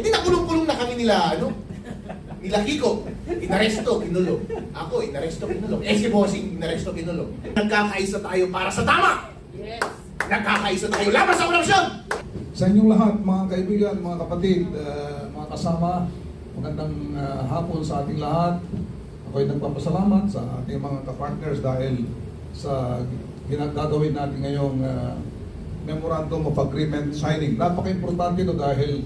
di nakulong-kulong na kami nila, nila Kiko. Inaresto, kinulong. Ako, inaresto, kinulong. Si Bossing, inaresto, kinulong. Nagkakaisa tayo para sa tama! Yes. Nagkakaisa tayo laban sa korupsyon! Sa inyong lahat, mga kaibigan, mga kapatid, mga kasama, magandang hapon sa ating lahat. Ako'y nagpapasalamat sa ating mga kapartners dahil sa ginagagawin natin ngayong Memorandum of Agreement signing. Napaka-importante ito dahil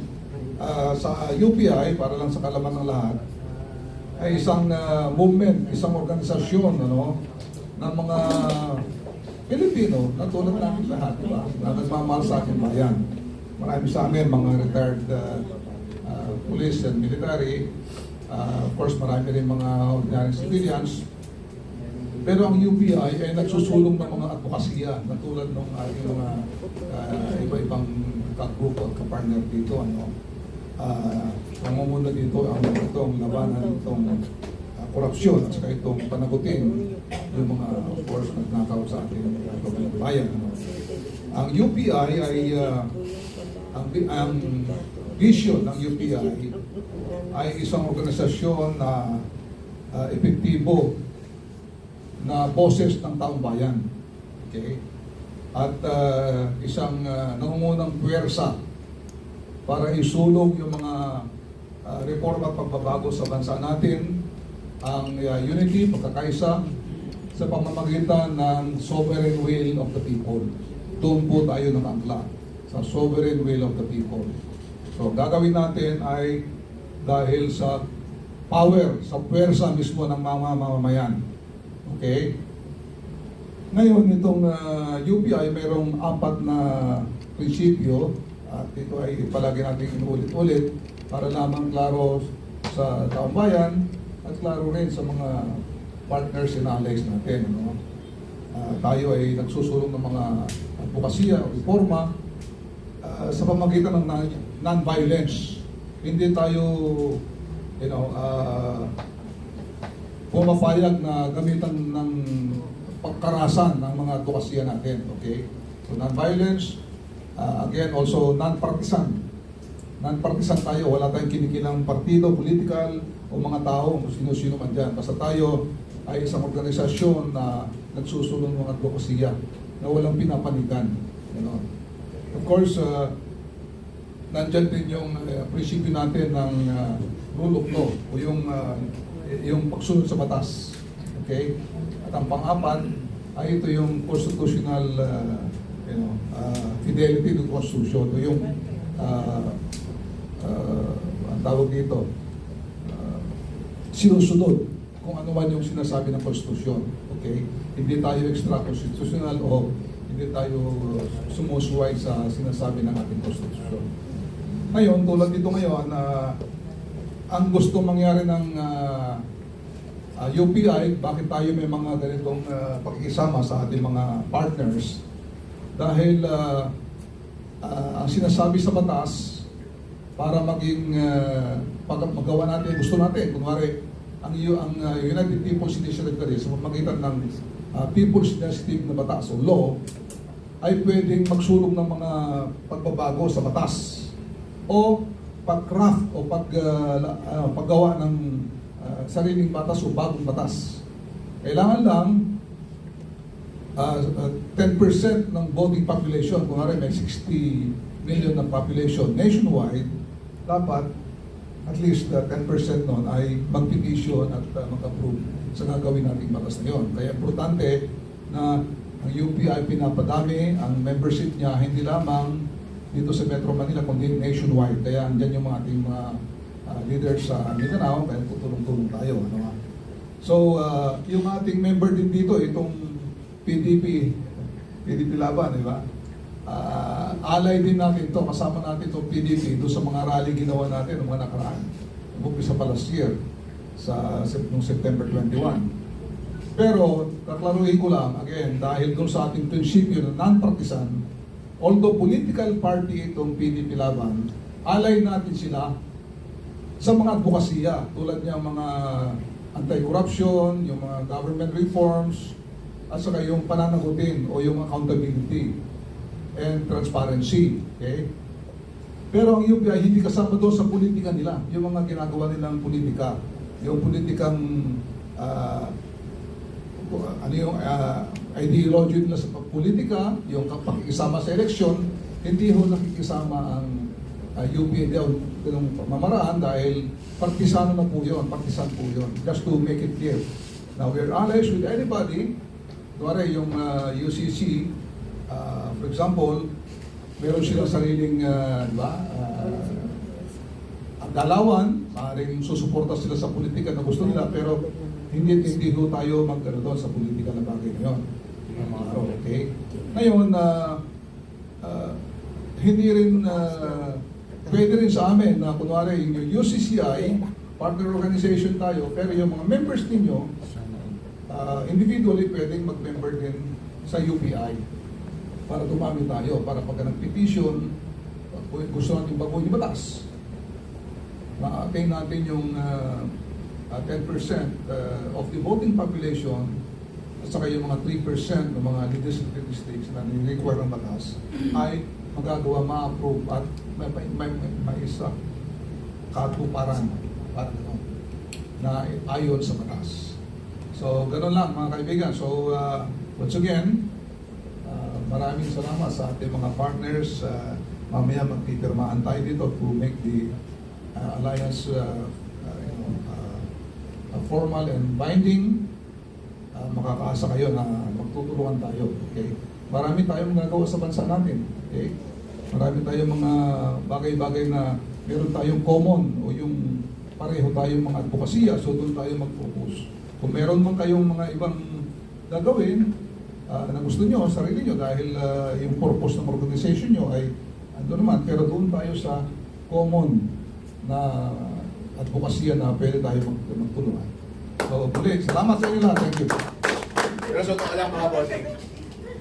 sa UPI, para lang sa kalaman ng lahat, ay isang movement, isang organisasyon ng mga Pilipino na tulad natin lahat, diba? Na nagmamahal sa ating bayan. Marami sa amin, mga retired police and military. Of course, marami rin mga ordinary civilians. Pero ang UPI ay nagsusulong ng mga advokasya na tulad ng ating mga iba-ibang kagrupo at kapartner dito. Pangunguna dito ang itong labanan itong korupsyon at saka itong panagutin yung mga of course nagnakaw sa ating bayan. Ang UPI ay ang vision ng UPI ay isang organisasyon na epektibo na boses ng taong bayan. Okay? At isang nangungunang puwersa para isulong yung mga reforma at pagbabago sa bansa natin, ang unity, pagkakaisa, sa pamamagitan ng sovereign will of the people. Doon po tayo nakangkla sa sovereign will of the people. So gagawin natin ay dahil sa power, sa puwersa mismo ng mga mamamayan. Okay? Ngayon, itong UPI mayroong 4 na prinsipyo at ito ay palagi natin inuulit-ulit para lamang klaro sa taong bayan at klaro rin sa mga partners and allies natin. Tayo ay nagsusulong ng mga advokasya o reforma sa pamamagitan ng non-violence. Hindi tayo pumapayag na gamitan ng pagkarasan ng mga advokasya natin. Okay? So non-violence, again also non-partisan. Non-partisan tayo, wala tayong kinikilang partido, political o mga tao, kung sino-sino man dyan. Basta tayo ay isang organisasyon na nagsusulong ng advokasya na walang pinapanigan. Of course, nandyan din yung prinsipyo natin ng rule of law o yung pagsunod sa batas. Okay? At ang pang-apat ay ito yung constitutional fidelity to constitution o yung ang tawag dito sinusunod kung ano man yung sinasabi ng konstitusyon. Okay? Hindi tayo extra-constitutional o hindi tayo sumusuway sa sinasabi ng ating konstitusyon. Ngayon, tulad dito ngayon, ang gusto mangyari ng UPI, bakit tayo may mga ganitong pakikisama sa ating mga partners? Dahil ang sinasabi sa batas, para maging magawa natin, gusto natin, kunwari, ang United People's Initiative sa pamamagitan ng People's Initiative na batas o law, ay pwedeng magsulong ng mga pagbabago sa batas o pag-craft o paggawa ng sariling batas o bagong batas. Kailangan lang 10% ng voting population, kung may 60 million ng population nationwide, dapat at least 10% nun ay mag-petition at mag-approve sa gagawin nating batas na yun. Kaya importante na ang UPI pinapadami, ang membership niya hindi lamang dito sa Metro Manila kundi nationwide. Kaya andyan yung mga ating mga leaders sa Mindanao, kaya tutulong-tulong tayo. So, yung ating member din dito, itong PDP Laban, di ba? Alay din natin to, kasama natin itong PDP doon sa mga rally ginawa natin noong mga nakaraan. Umpisa pa last year, noong September 21. Pero, kaklaruhin ko lang, again, dahil doon sa ating prinsipyo na non-partisan, although political party itong PDP Laban, alay natin sila sa mga advokasya, tulad niya mga anti-corruption, yung mga government reforms, at saka yung pananagutin o yung accountability and transparency. Okay? Pero ang UPI hindi kasama doon sa politika nila. Yung mga ginagawa nilang politika. Yung politikang ideology nila sa politika, yung pakikisama sa eleksyon, hindi ho nakikisama ang UPI ng pamamaraan dahil partisano na po yun, partisan po yun. Just to make it clear. Now, we're allies with anybody. Kuwari yung UCC, for example, meron silang sariling, di ba, dalawan, maaaring susuporta sila sa politika na gusto nila, pero hindi ho tayo magkano doon sa politika na bagay na yun. Okay? Ngayon, hindi rin, pwede rin sa amin na kunwari yung UCCI, partner organization tayo, pero yung mga members ninyo, individually pwedeng mag-member din sa UPI para dumami tayo, para pagka nag-petition, gusto natin baguhin yung batas. Ma-attain natin yung 10% of the voting population at saka yung mga 3% ng mga legislative districts na nire-require ng batas ay magagawa, ma-approve at may isa katuparan para na ayon sa batas. So, ganun lang mga kaibigan. So, once again, maraming salamat sa ating mga partners. Mamaya magpipirmaan tayo dito to make the alliance formal and binding. Makakaasa kayo na magtutulungan tayo. Okay? Marami tayong magagawa sa bansa natin. Okay? Marami tayong mga bagay-bagay na meron tayong common o yung pareho tayong mga advokasya, so doon tayo mag-focus. Kung meron man kayong mga ibang gagawin na gusto nyo, sarili nyo, dahil yung purpose ng organization nyo ay ando naman, pero doon tayo sa common na advokasya na pwede tayo magtulungan. So, muli, salamat sa inyo lahat. Thank you. Pero so, alam mga bossing,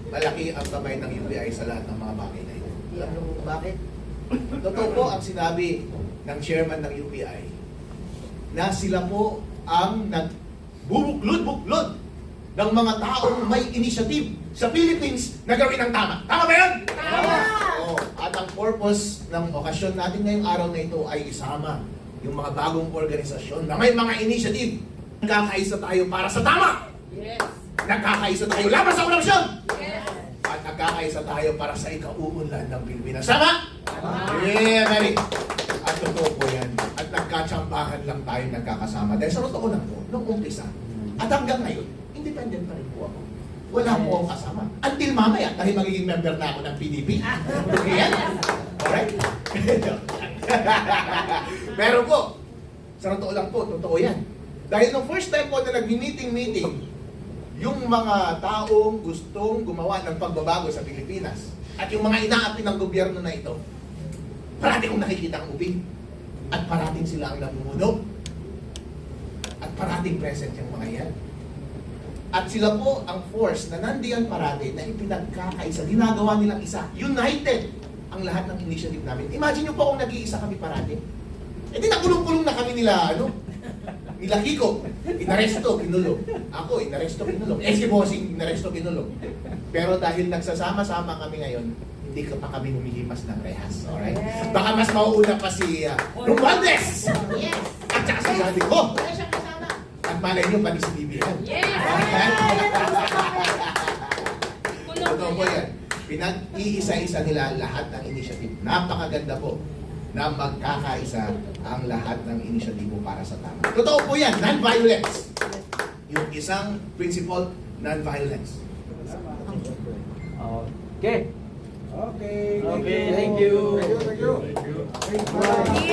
malaki ang kamay ng UPI sa lahat ng mga bagay na ito. Alam niyo kung bakit? Totoo po ang sinabi ng chairman ng UPI na sila po ang nagbubuklod-buklod ng mga taong may initiative sa Philippines na gawin ang tama. Tama ba yun? Tama! Oo. At ang purpose ng okasyon natin ngayong araw na ito ay isama yung mga bagong organisasyon na may mga initiative. Nagkakaisa tayo para sa tama! Yes. Nagkakaisa tayo laban sa korupsyon! Yes. At nagkakaisa tayo para sa ikauunlad ng Pilipinas. Sama? Tama. Yeah, very. At totoo po yan. At nagkatsambahan lang tayo nagkakasama. Dahil sa totoo lang po, nung umpisa. At hanggang ngayon, independent pa rin po ako. Wala po akong kasama. Until mamaya, dahil magiging member na ako ng PDP. Okay yan? Alright? Pero po, sa totoo lang po, totoo yan. Dahil nung first time po na nag-meeting, yung mga taong gustong gumawa ng pagbabago sa Pilipinas at yung mga inaapi ng gobyerno na ito, parati kong nakikita ang ubing at parating sila ang namumuno at parating present yung mga yan. At sila po ang force na nandiyan parati na ipinagkakaisa, ginagawa nilang isa, united ang lahat ng initiative namin. Imagine nyo po kung nag-iisa kami parati. Eh di nakulong-kulong na kami nila Kiko, inaresto, kinulong. Ako, inaresto, kinulong. Si Bossing, inaresto, kinulong. Pero dahil nagsasama-sama kami ngayon, hindi ka pa kami humihimas ng rehas. Alright? Baka mas mauuna pa si Romualdez! Yes. At saka si Sandy ko. Wala siyang kasama. At malay nyo, pati si BBM. Yes. Totoo po yan. Pinag-iisa-isa nila lahat ng initiative. Napakaganda po na magkakaisa ang lahat ng inisyatibo para sa tama. Totoo po yan, non-violence. Yung isang principle, non-violence. Okay. Okay, Okay, thank you. Thank you. Thank you.